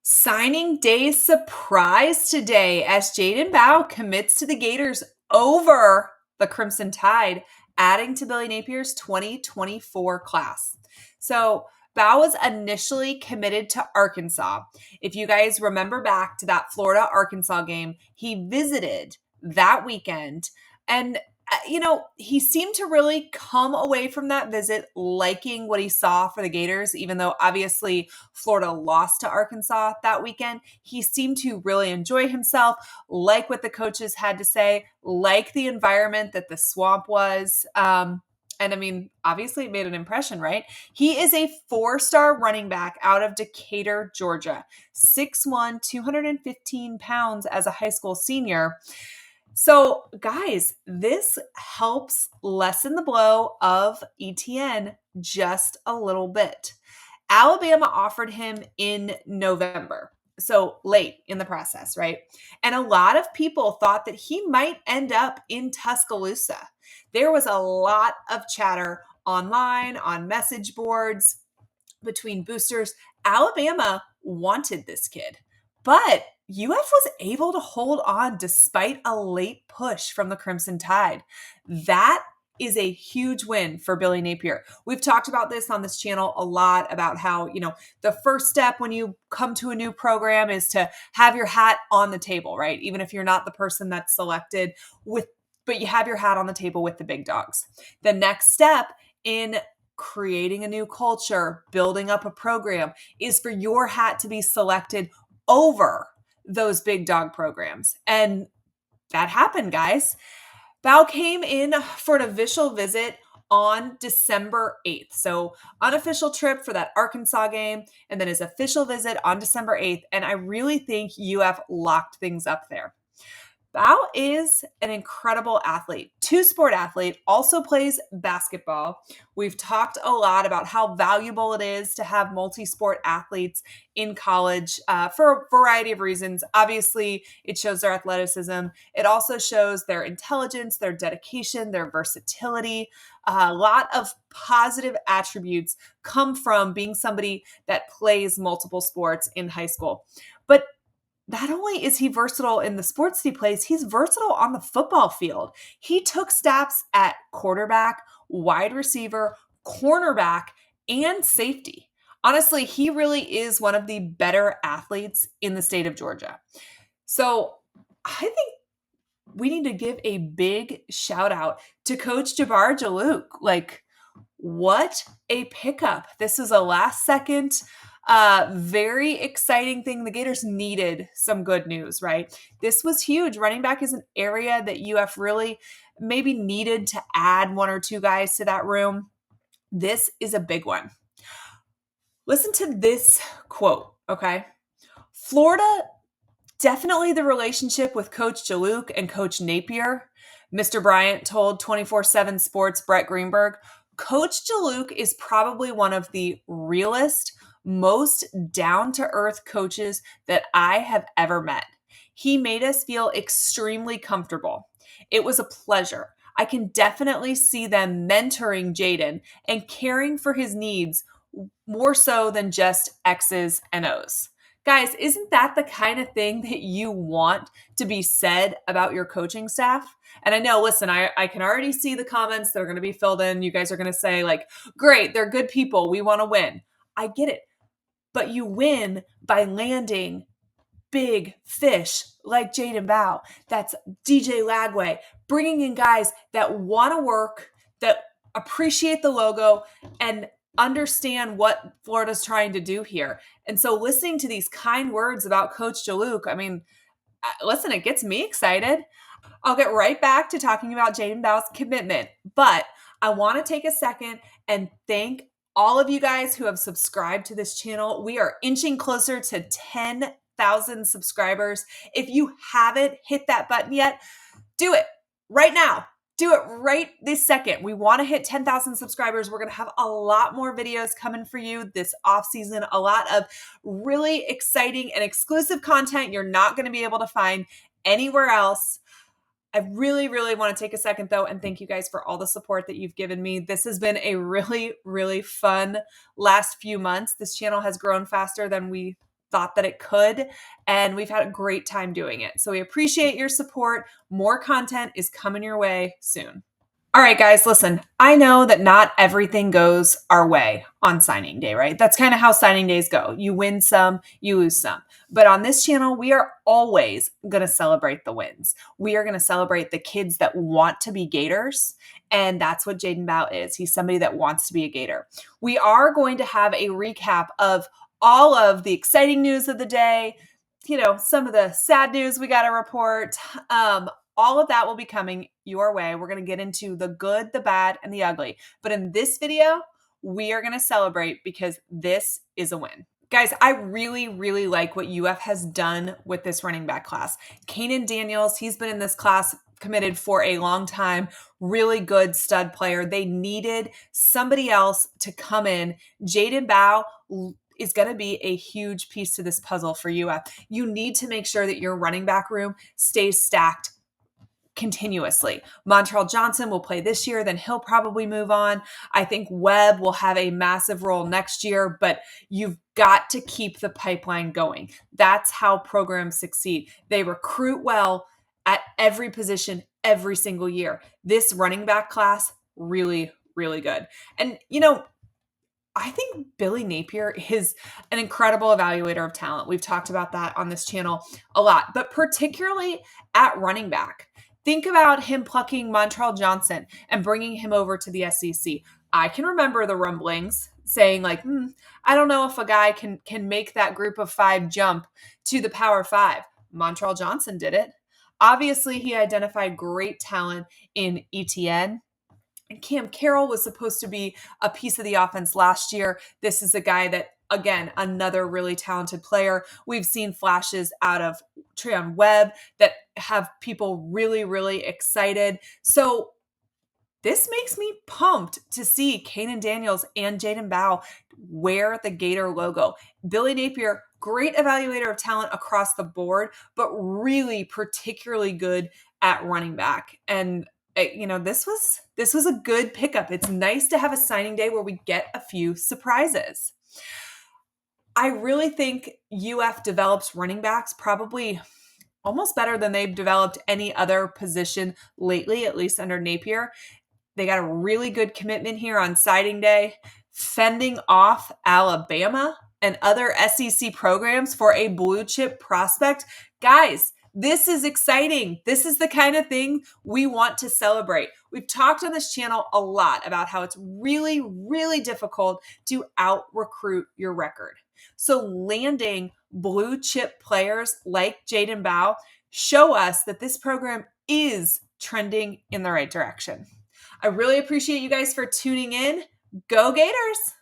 Signing day surprise today as Jaden Baugh commits to the Gators over the Crimson Tide, adding to Billy Napier's 2024 class. So Baugh was initially committed to Arkansas. If you guys remember back to that Florida-Arkansas game, he visited that weekend. And he seemed to really come away from that visit liking what he saw for the Gators, even though obviously Florida lost to Arkansas that weekend. He seemed to really enjoy himself, like what the coaches had to say, like the environment that the swamp was. And I mean, obviously it made an impression, right? He is a 4-star running back out of Decatur, Georgia, 6'1", 215 pounds as a high school senior. So, guys, this helps lessen the blow of ETN just a little bit. Alabama offered him in November, so late in the process, right? And a lot of people thought that he might end up in Tuscaloosa. There was a lot of chatter online, on message boards, between boosters. Alabama wanted this kid, but UF was able to hold on despite a late push from the Crimson Tide. That is a huge win for Billy Napier. We've talked about this on this channel a lot about how, the first step when you come to a new program is to have your hat on the table, right? Even if you're not the person that's selected but you have your hat on the table with the big dogs. The next step in creating a new culture, building up a program, is for your hat to be selected over those big dog programs. And that happened, guys. Baugh came in for an official visit on December 8th. So unofficial trip for that Arkansas game, and then his official visit on December 8th. And I really think UF locked things up there. Baugh is an incredible athlete, two-sport athlete, also plays basketball. We've talked a lot about how valuable it is to have multi-sport athletes in college for a variety of reasons. Obviously, it shows their athleticism. It also shows their intelligence, their dedication, their versatility. A lot of positive attributes come from being somebody that plays multiple sports in high school. But not only is he versatile in the sports he plays, he's versatile on the football field. He took steps at quarterback, wide receiver, cornerback, and safety. Honestly, he really is one of the better athletes in the state of Georgia. So I think we need to give a big shout out to Coach Jabbar Jalouk. Like, what a pickup. This is a last second very exciting thing. The Gators needed some good news, right? This was huge. Running back is an area that UF really maybe needed to add one or two guys to that room. This is a big one. Listen to this quote, okay? Florida, definitely the relationship with Coach Jalouk and Coach Napier. Mr. Bryant told 24/7 Sports Brett Greenberg, Coach Jalouk is probably one of the realest, most down-to-earth coaches that I have ever met. He made us feel extremely comfortable. It was a pleasure. I can definitely see them mentoring Jadan and caring for his needs more so than just X's and O's. Guys, isn't that the kind of thing that you want to be said about your coaching staff? And I know, listen, I can already see the comments that are going to be filled in. You guys are going to say like, great, they're good people. We want to win. I get it. But you win by landing big fish like Jaden Baugh. That's DJ Lagway, bringing in guys that want to work, that appreciate the logo, and understand what Florida's trying to do here. And so listening to these kind words about Coach Jalouk, I mean, listen, it gets me excited. I'll get right back to talking about Jaden Baugh's commitment, but I want to take a second and thank all of you guys who have subscribed to this channel. We are inching closer to 10,000 subscribers. If you haven't hit that button yet, do it right now. Do it right this second. We want to hit 10,000 subscribers. We're going to have a lot more videos coming for you this off season, a lot of really exciting and exclusive content you're not going to be able to find anywhere else. I really, really want to take a second, though, and thank you guys for all the support that you've given me. This has been a really, really fun last few months. This channel has grown faster than we thought that it could, and we've had a great time doing it. So we appreciate your support. More content is coming your way soon. All right, guys, listen, I know that not everything goes our way on signing day, right? That's kind of how signing days go. You win some, you lose some. But on this channel, we are always going to celebrate the wins. We are going to celebrate the kids that want to be Gators. And that's what Jaden Baugh is. He's somebody that wants to be a Gator. We are going to have a recap of all of the exciting news of the day, some of the sad news we got to report. All of that will be coming your way. We're going to get into the good, the bad, and the ugly. But in this video, we are going to celebrate because this is a win. Guys, I really, really like what UF has done with this running back class. Jadan Daniels, he's been in this class committed for a long time. Really good stud player. They needed somebody else to come in. Jaden Baugh is going to be a huge piece to this puzzle for UF. You need to make sure that your running back room stays stacked continuously. Montrell Johnson will play this year, then he'll probably move on. I think Webb will have a massive role next year, but you've got to keep the pipeline going. That's how programs succeed. They recruit well at every position every single year. This running back class, really, really good. And, I think Billy Napier is an incredible evaluator of talent. We've talked about that on this channel a lot, but particularly at running back. Think about him plucking Montrell Johnson and bringing him over to the SEC. I can remember the rumblings saying I don't know if a guy can make that group of 5 jump to the Power 5. Montrell Johnson did it. Obviously, he identified great talent in ETN. And Cam Carroll was supposed to be a piece of the offense last year. This is a guy that, again, another really talented player. We've seen flashes out of Treon Webb that have people really, really excited. So this makes me pumped to see Jaden Daniels and Jaden Baugh wear the Gator logo. Billy Napier, great evaluator of talent across the board, but really particularly good at running back. And this was a good pickup. It's nice to have a signing day where we get a few surprises. I really think UF develops running backs probably almost better than they've developed any other position lately, at least under Napier. They got a really good commitment here on signing day, fending off Alabama and other SEC programs for a blue chip prospect. Guys, this is exciting. This is the kind of thing we want to celebrate. We've talked on this channel a lot about how it's really, really difficult to out-recruit your record. So landing blue chip players like Jaden Baugh show us that this program is trending in the right direction. I really appreciate you guys for tuning in. Go Gators!